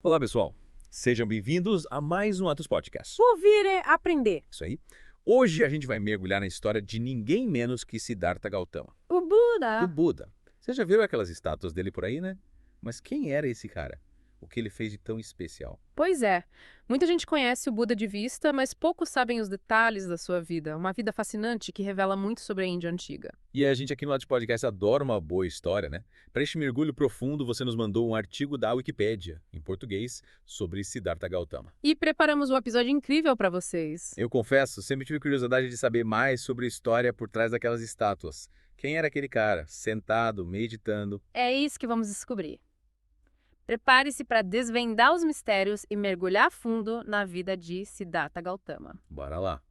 Olá, pessoal. Sejam bem-vindos a mais um Atos Podcast. Ouvir é aprender. Isso aí. Hoje a gente vai mergulhar na história de ninguém menos que Siddhartha Gautama, O o Buda. Buda. Você já viu aquelas estátuas dele por aí, né? Mas quem era esse cara? O que ele fez de tão especial? Pois é. Muita gente conhece o Buda de vista, mas poucos sabem os detalhes da sua vida. Uma vida fascinante que revela muito sobre a Índia antiga. E a gente aqui no Atos Podcast adora uma boa história, né? Para este mergulho profundo, você nos mandou um artigo da Wikipédia, em português, sobre Siddhartha Gautama. E preparamos um episódio incrível para vocês. Eu confesso, sempre tive curiosidade de saber mais sobre a história por trás daquelas estátuas. Quem era aquele cara, sentado, meditando? É isso que vamos descobrir. Prepare-se para desvendar os mistérios e mergulhar fundo na vida de Siddhartha Gautama. Bora lá.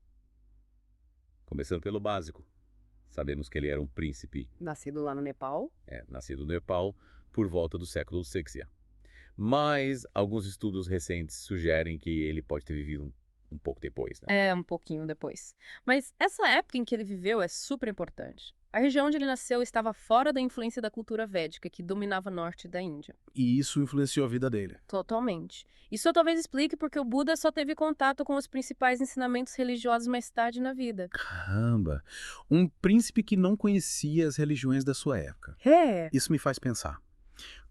Começando pelo básico. Sabemos que ele era um príncipe, Nascido lá no Nepal. nascido no Nepal por volta do século VI. Mas alguns estudos recentes sugerem que ele pode ter vivido um pouco depois, né? É, um pouquinho depois. Mas essa época em que ele viveu é super importante. A região onde ele nasceu estava fora da influência da cultura védica, que dominava o norte da Índia. E isso influenciou a vida dele. Totalmente. Isso talvez explique porque o Buda só teve contato com os principais ensinamentos religiosos mais tarde na vida. Caramba! Um príncipe que não conhecia as religiões da sua época. É. Isso me faz pensar.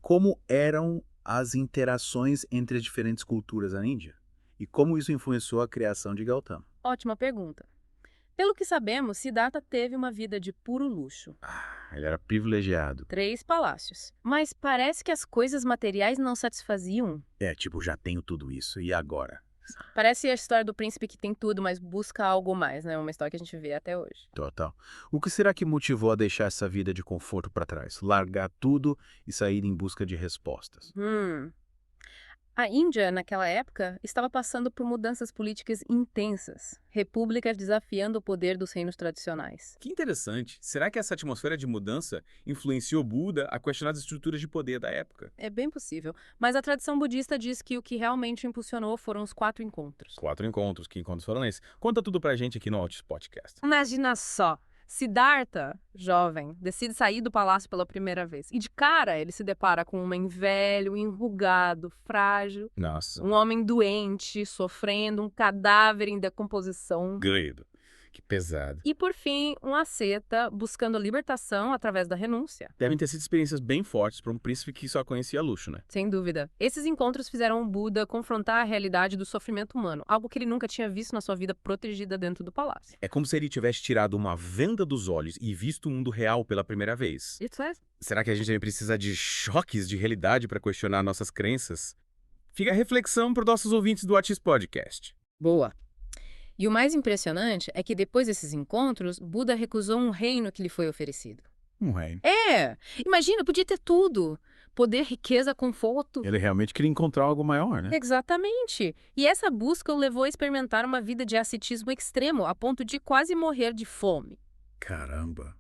Como eram as interações entre as diferentes culturas na Índia? E como isso influenciou a criação de Gautama? Ótima pergunta. Pelo que sabemos, Siddhartha teve uma vida de puro luxo. Ele era privilegiado. 3 palácios. Mas parece que as coisas materiais não satisfaziam. Tipo, já tenho tudo isso, e agora? Parece a história do príncipe que tem tudo, mas busca algo mais, né? Uma história que a gente vê até hoje. Total. O que será que motivou a deixar essa vida de conforto para trás? Largar tudo e sair em busca de respostas? A Índia, naquela época, estava passando por mudanças políticas intensas, repúblicas desafiando o poder dos reinos tradicionais. Que interessante. Será que essa atmosfera de mudança influenciou Buda a questionar as estruturas de poder da época? É bem possível, mas a tradição budista diz que o que realmente impulsionou foram os 4 encontros. 4 encontros. Que encontros foram esses? Conta tudo pra gente aqui no Atos Podcast. Imagina só, Siddhartha, jovem, decide sair do palácio pela primeira vez. E de cara ele se depara com um homem velho, enrugado, frágil, Nossa. um homem doente, sofrendo, um cadáver em decomposição. Gredo. Que pesado. E, por fim, um asceta buscando a libertação através da renúncia. Devem ter sido experiências bem fortes para um príncipe que só conhecia luxo, né? Sem dúvida. Esses encontros fizeram o Buda confrontar a realidade do sofrimento humano, algo que ele nunca tinha visto na sua vida protegida dentro do palácio. É como se ele tivesse tirado uma venda dos olhos e visto o mundo real pela primeira vez. Isso é. Será que a gente também precisa de choques de realidade para questionar nossas crenças? Fica a reflexão para os nossos ouvintes do Atis Podcast. Boa. E o mais impressionante é que depois desses encontros, Buda recusou um reino que lhe foi oferecido. Um rei. Imagina, podia ter tudo. Poder, riqueza, conforto. Ele realmente queria encontrar algo maior, né? Exatamente. E essa busca o levou a experimentar uma vida de ascetismo extremo, a ponto de quase morrer de fome. Caramba!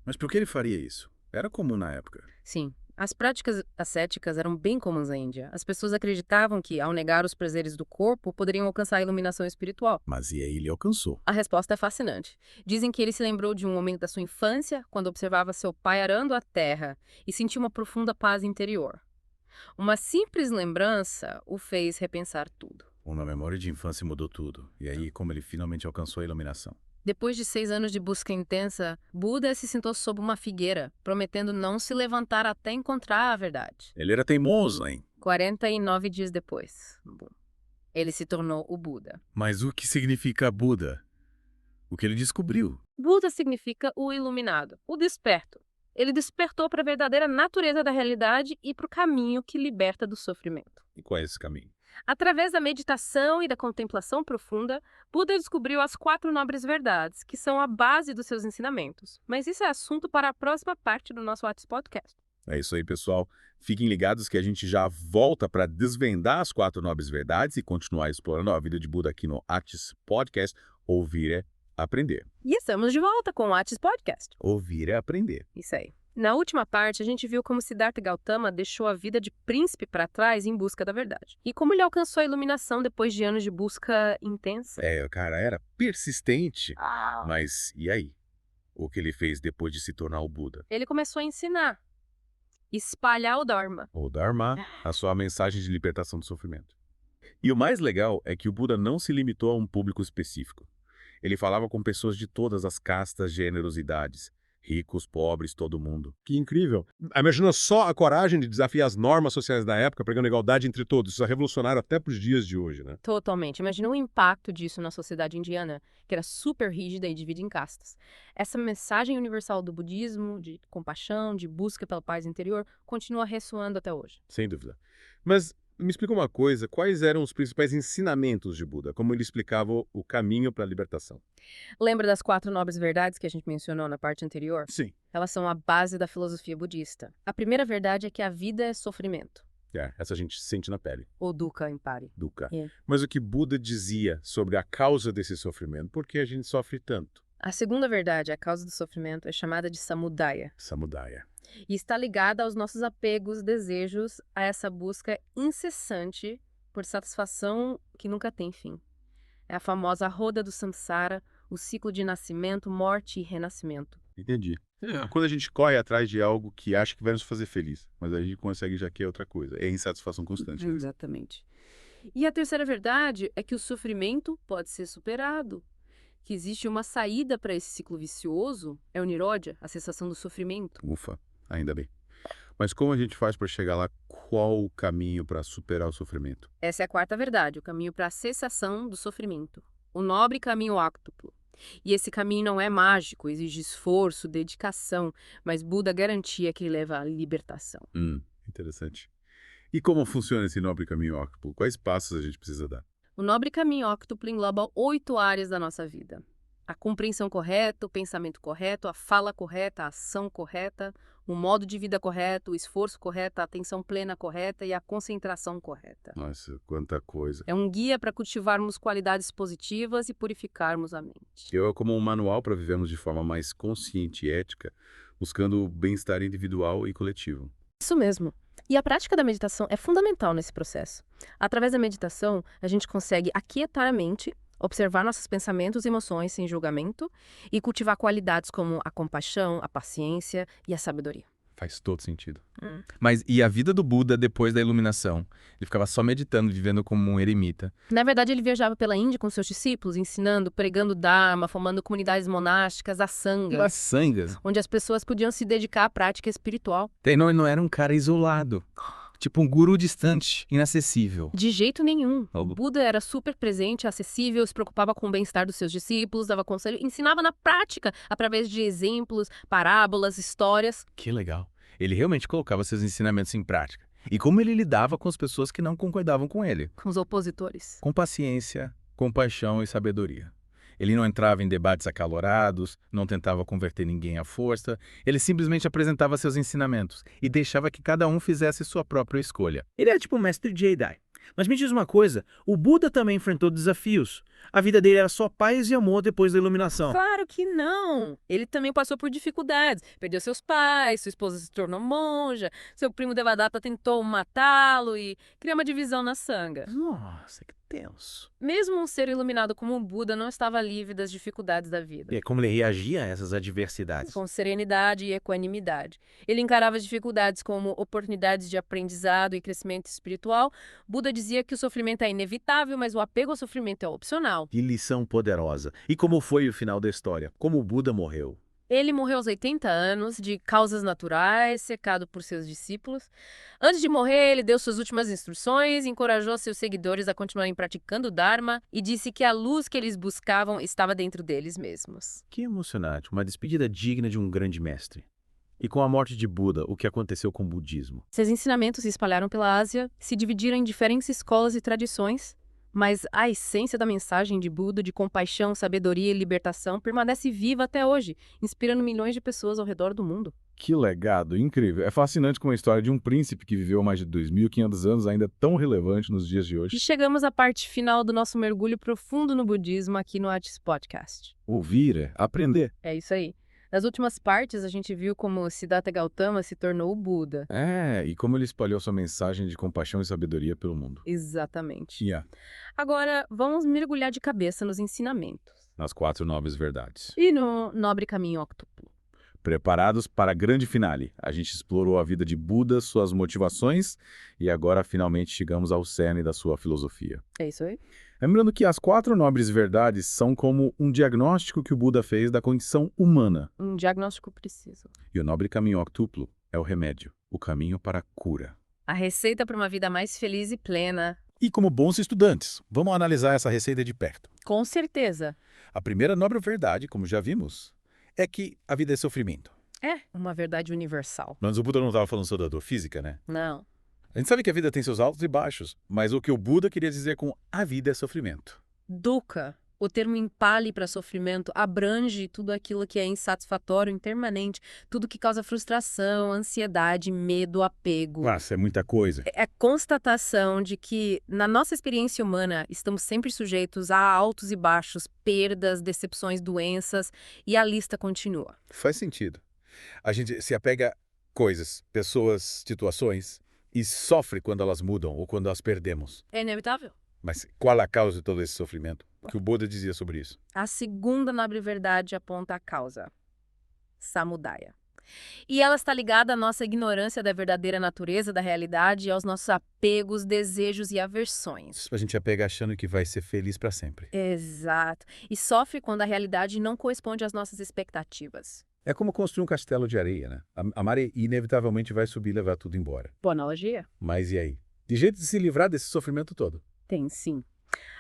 Mas por que ele faria isso? Era comum na época. Sim, as práticas ascéticas eram bem comuns na Índia. As pessoas acreditavam que, ao negar os prazeres do corpo, poderiam alcançar a iluminação espiritual. Mas e aí ele alcançou. A resposta é fascinante. Dizem que ele se lembrou de um momento da sua infância, quando observava seu pai arando a terra e sentiu uma profunda paz interior. Uma simples lembrança o fez repensar tudo. Uma memória de infância mudou tudo. E aí, como ele finalmente alcançou a iluminação? Depois de 6 anos de busca intensa, Buda se sentou sob uma figueira, prometendo não se levantar até encontrar a verdade. Ele era teimoso, hein? 49 dias depois, ele se tornou o Buda. Mas o que significa Buda? O que ele descobriu? Buda significa o iluminado, o desperto. Ele despertou para a verdadeira natureza da realidade e para o caminho que liberta do sofrimento. E qual é esse caminho? Através da meditação e da contemplação profunda, Buda descobriu as 4 nobres verdades, que são a base dos seus ensinamentos. Mas isso é assunto para a próxima parte do nosso Whats Podcast. É isso aí, pessoal. Fiquem ligados que a gente já volta para desvendar as 4 nobres verdades e continuar explorando a vida de Buda aqui no Atis Podcast. Ouvir é aprender. E estamos de volta com o Whats Podcast. Ouvir é aprender. Isso aí. Na última parte, a gente viu como Siddhartha Gautama deixou a vida de príncipe para trás em busca da verdade. E como ele alcançou a iluminação depois de anos de busca intensa. O cara era persistente. Mas e aí? O que ele fez depois de se tornar o Buda? Ele começou a ensinar. Espalhar o Dharma. Ou Dharma, a sua mensagem de libertação do sofrimento. E o mais legal é que o Buda não se limitou a um público específico. Ele falava com pessoas de todas as castas, gêneros e idades. Ricos, pobres, todo mundo. Que incrível. Imagina só a coragem de desafiar as normas sociais da época, pregando igualdade entre todos. Isso é revolucionário até para os dias de hoje, né? Totalmente. Imagina o impacto disso na sociedade indiana, que era super rígida e dividida em castas. Essa mensagem universal do budismo, de compaixão, de busca pela paz interior, continua ressoando até hoje. Sem dúvida. Mas me explica uma coisa, quais eram os principais ensinamentos de Buda? Como ele explicava o caminho para a libertação? Lembra das 4 nobres verdades que a gente mencionou na parte anterior? Sim. Elas são a base da filosofia budista. A primeira verdade é que a vida é sofrimento. Essa a gente sente na pele. Ou dukkha impari. Dukkha. É. Mas o que Buda dizia sobre a causa desse sofrimento? Por que a gente sofre tanto? A segunda verdade, a causa do sofrimento, é chamada de samudaya. Samudaya. E está ligada aos nossos apegos, desejos, a essa busca incessante por satisfação que nunca tem fim. É a famosa roda do samsara, o ciclo de nascimento, morte e renascimento. Entendi. Quando a gente corre atrás de algo que acha que vai nos fazer feliz, mas a gente consegue já que é outra coisa. É insatisfação constante. Exatamente. E a terceira verdade é que o sofrimento pode ser superado. Que existe uma saída para esse ciclo vicioso, é o nirodha, a cessação do sofrimento. Ufa, ainda bem. Mas como a gente faz para chegar lá? Qual o caminho para superar o sofrimento? Essa é a quarta verdade, o caminho para a cessação do sofrimento. O nobre caminho óctuplo. E esse caminho não é mágico, exige esforço, dedicação, mas Buda garantia que ele leva à libertação. Interessante. E como funciona esse nobre caminho óctuplo? Quais passos a gente precisa dar? O nobre caminho óctuplo engloba 8 áreas da nossa vida. A compreensão correta, o pensamento correto, a fala correta, a ação correta, o modo de vida correto, o esforço correto, a atenção plena correta e a concentração correta. Nossa, quanta coisa. É um guia para cultivarmos qualidades positivas e purificarmos a mente. É como um manual para vivermos de forma mais consciente e ética, buscando o bem-estar individual e coletivo. Isso mesmo. E a prática da meditação é fundamental nesse processo. Através da meditação, a gente consegue aquietar a mente, observar nossos pensamentos e emoções sem julgamento e cultivar qualidades como a compaixão, a paciência e a sabedoria. Faz todo sentido. Mas e a vida do Buda depois da iluminação? Ele ficava só meditando, vivendo como um eremita. Na verdade, ele viajava pela Índia com seus discípulos, ensinando, pregando Dharma, formando comunidades monásticas, as sangas, As sangas. onde as pessoas podiam se dedicar à prática espiritual. Ele não era um cara isolado. Tipo um guru distante, inacessível. De jeito nenhum. O Algo. Buda era super presente, acessível, se preocupava com o bem-estar dos seus discípulos, dava conselho, ensinava na prática, através de exemplos, parábolas, histórias. Que legal. Ele realmente colocava seus ensinamentos em prática. E como ele lidava com as pessoas que não concordavam com ele? Com os opositores. Com paciência, compaixão e sabedoria. Ele não entrava em debates acalorados, não tentava converter ninguém à força, ele simplesmente apresentava seus ensinamentos e deixava que cada um fizesse sua própria escolha. Ele é tipo um mestre Jedi. Mas me diz uma coisa, o Buda também enfrentou desafios. A vida dele era só paz e amor depois da iluminação. Claro que não! Ele também passou por dificuldades. Perdeu seus pais, sua esposa se tornou monja, seu primo Devadatta tentou matá-lo e criou uma divisão na sanga. Nossa, que tenso. Mesmo um ser iluminado como o Buda não estava livre das dificuldades da vida. E é como ele reagia a essas adversidades. Com serenidade e equanimidade. Ele encarava as dificuldades como oportunidades de aprendizado e crescimento espiritual. Buda dizia que o sofrimento é inevitável, mas o apego ao sofrimento é opcional. Que lição poderosa. E como foi o final da história? Como o Buda morreu? Ele morreu aos 80 anos, de causas naturais, cercado por seus discípulos. Antes de morrer, ele deu suas últimas instruções, encorajou seus seguidores a continuarem praticando o Dharma e disse que a luz que eles buscavam estava dentro deles mesmos. Que emocionante. Uma despedida digna de um grande mestre. E com a morte de Buda, o que aconteceu com o budismo? Seus ensinamentos se espalharam pela Ásia, se dividiram em diferentes escolas e tradições, mas a essência da mensagem de Buda, de compaixão, sabedoria e libertação, permanece viva até hoje, inspirando milhões de pessoas ao redor do mundo. Que legado, incrível. É fascinante como a história de um príncipe que viveu mais de 2.500 anos ainda é tão relevante nos dias de hoje. E chegamos à parte final do nosso mergulho profundo no budismo aqui no Atis Podcast. Ouvir é aprender. É isso aí. Nas últimas partes, a gente viu como Siddhartha Gautama se tornou o Buda. E como ele espalhou sua mensagem de compaixão e sabedoria pelo mundo. Exatamente. Yeah. Agora, vamos mergulhar de cabeça nos ensinamentos. Nas 4 nobres verdades. E no nobre caminho óctuplo. Preparados para a grande finale. A gente explorou a vida de Buda, suas motivações e agora finalmente chegamos ao cerne da sua filosofia. É isso aí? Lembrando que as 4 nobres verdades são como um diagnóstico que o Buda fez da condição humana. Um diagnóstico preciso. E o nobre caminho octuplo é o remédio, o caminho para a cura. A receita para uma vida mais feliz e plena. E como bons estudantes, vamos analisar essa receita de perto. Com certeza. A primeira nobre verdade, como já vimos, é que a vida é sofrimento. É uma verdade universal. Mas o Buda não estava falando só da dor física, né? Não. A gente sabe que a vida tem seus altos e baixos, mas o que o Buda queria dizer com a vida é sofrimento. Dukkha, o termo em Pali para sofrimento, abrange tudo aquilo que é insatisfatório, impermanente, tudo que causa frustração, ansiedade, medo, apego. Nossa, é muita coisa. É a constatação de que, na nossa experiência humana, estamos sempre sujeitos a altos e baixos, perdas, decepções, doenças, e a lista continua. Faz sentido. A gente se apega a coisas, pessoas, situações e sofre quando elas mudam ou quando as perdemos. É inevitável. Mas qual a causa de todo esse sofrimento? O que o Buda dizia sobre isso? A segunda nobre verdade aponta a causa. Samudaya. E ela está ligada à nossa ignorância da verdadeira natureza da realidade e aos nossos apegos, desejos e aversões. A gente apega achando que vai ser feliz para sempre. Exato. E sofre quando a realidade não corresponde às nossas expectativas. É como construir um castelo de areia, né? A maré inevitavelmente vai subir e levar tudo embora. Boa analogia? Mas e aí? De jeito de se livrar desse sofrimento todo? Tem, sim.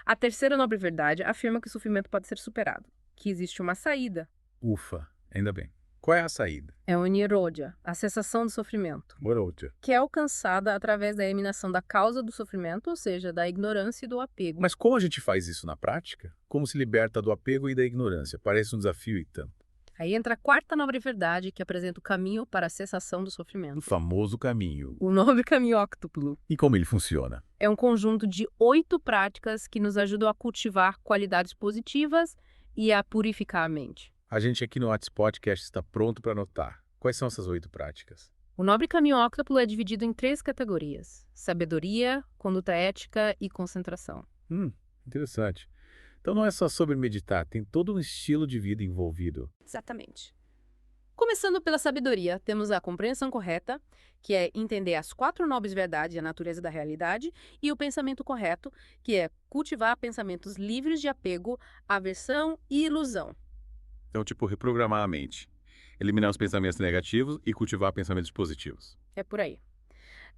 A terceira nobre verdade afirma que o sofrimento pode ser superado, que existe uma saída. Ufa, ainda bem. Qual é a saída? É o Nirodha, a cessação do sofrimento, Outra. que é alcançada através da eliminação da causa do sofrimento, ou seja, da ignorância e do apego. Mas como a gente faz isso na prática? Como se liberta do apego e da ignorância? Parece um desafio e tanto. Aí entra a quarta nobre verdade, que apresenta o caminho para a cessação do O sofrimento. famoso caminho. O nobre caminho octuplo. E como ele funciona? É um conjunto de 8 práticas que nos ajudam a cultivar qualidades positivas e a purificar a mente. A gente aqui no Whats Podcast está pronto para anotar. Quais são essas 8 práticas? O nobre caminho octuplo é dividido em 3 categorias: sabedoria, conduta ética e concentração. Interessante. Então não é só sobre meditar, tem todo um estilo de vida envolvido. Exatamente. Começando pela sabedoria, temos a compreensão correta, que é entender as 4 nobres verdades e a natureza da realidade, e o pensamento correto, que é cultivar pensamentos livres de apego, aversão e ilusão. Então, tipo, reprogramar a mente. Eliminar os pensamentos negativos e cultivar pensamentos positivos. É por aí.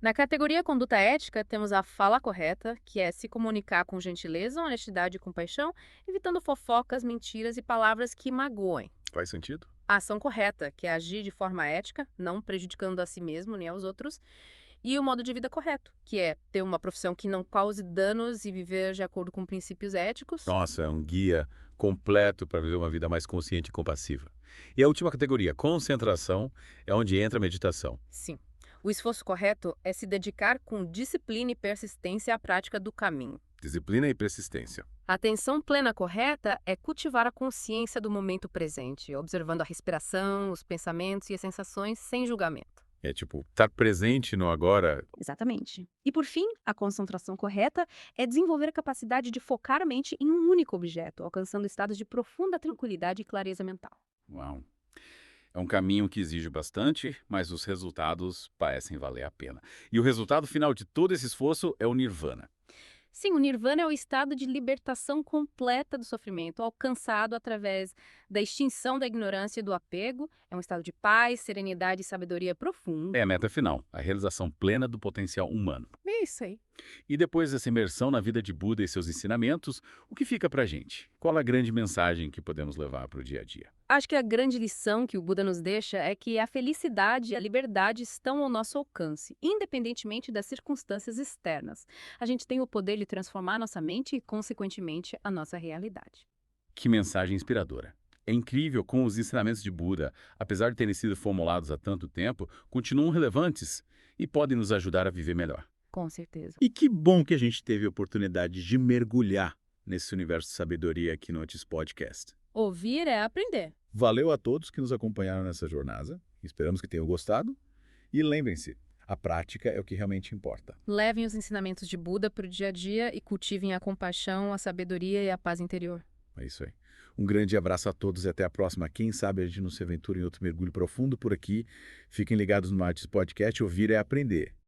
Na categoria conduta ética, temos a fala correta, que é se comunicar com gentileza, honestidade e compaixão, evitando fofocas, mentiras e palavras que magoem. Faz sentido? A ação correta, que é agir de forma ética, não prejudicando a si mesmo nem aos outros. E o modo de vida correto, que é ter uma profissão que não cause danos e viver de acordo com princípios éticos. Nossa, é um guia completo para viver uma vida mais consciente e compassiva. E a última categoria, concentração, é onde entra a meditação. Sim. O esforço correto é se dedicar com disciplina e persistência à prática do caminho. Disciplina e persistência. A atenção plena correta é cultivar a consciência do momento presente, observando a respiração, os pensamentos e as sensações sem julgamento. É tipo, estar presente no agora. Exatamente. E por fim, a concentração correta é desenvolver a capacidade de focar a mente em um único objeto, alcançando estados de profunda tranquilidade e clareza mental. Uau. É um caminho que exige bastante, mas os resultados parecem valer a pena. E o resultado final de todo esse esforço é o Nirvana. Sim, o Nirvana é o estado de libertação completa do sofrimento, alcançado através da extinção da ignorância e do apego. É um estado de paz, serenidade e sabedoria profunda. É a meta final, a realização plena do potencial humano. É isso aí. E depois dessa imersão na vida de Buda e seus ensinamentos, o que fica pra gente? Qual a grande mensagem que podemos levar para o dia a dia? Acho que a grande lição que o Buda nos deixa é que a felicidade e a liberdade estão ao nosso alcance, independentemente das circunstâncias externas. A gente tem o poder de transformar nossa mente e, consequentemente, a nossa realidade. Que mensagem inspiradora. É incrível como os ensinamentos de Buda, apesar de terem sido formulados há tanto tempo, continuam relevantes e podem nos ajudar a viver melhor. Com certeza. E que bom que a gente teve a oportunidade de mergulhar nesse universo de sabedoria aqui no Whats Podcast. Ouvir é aprender. Valeu a todos que nos acompanharam nessa jornada. Esperamos que tenham gostado. E lembrem-se, a prática é o que realmente importa. Levem os ensinamentos de Buda para o dia a dia e cultivem a compaixão, a sabedoria e a paz interior. É isso aí. Um grande abraço a todos e até a próxima. Quem sabe a gente não se aventura em outro mergulho profundo por aqui. Fiquem ligados no Artes Podcast. Ouvir é aprender.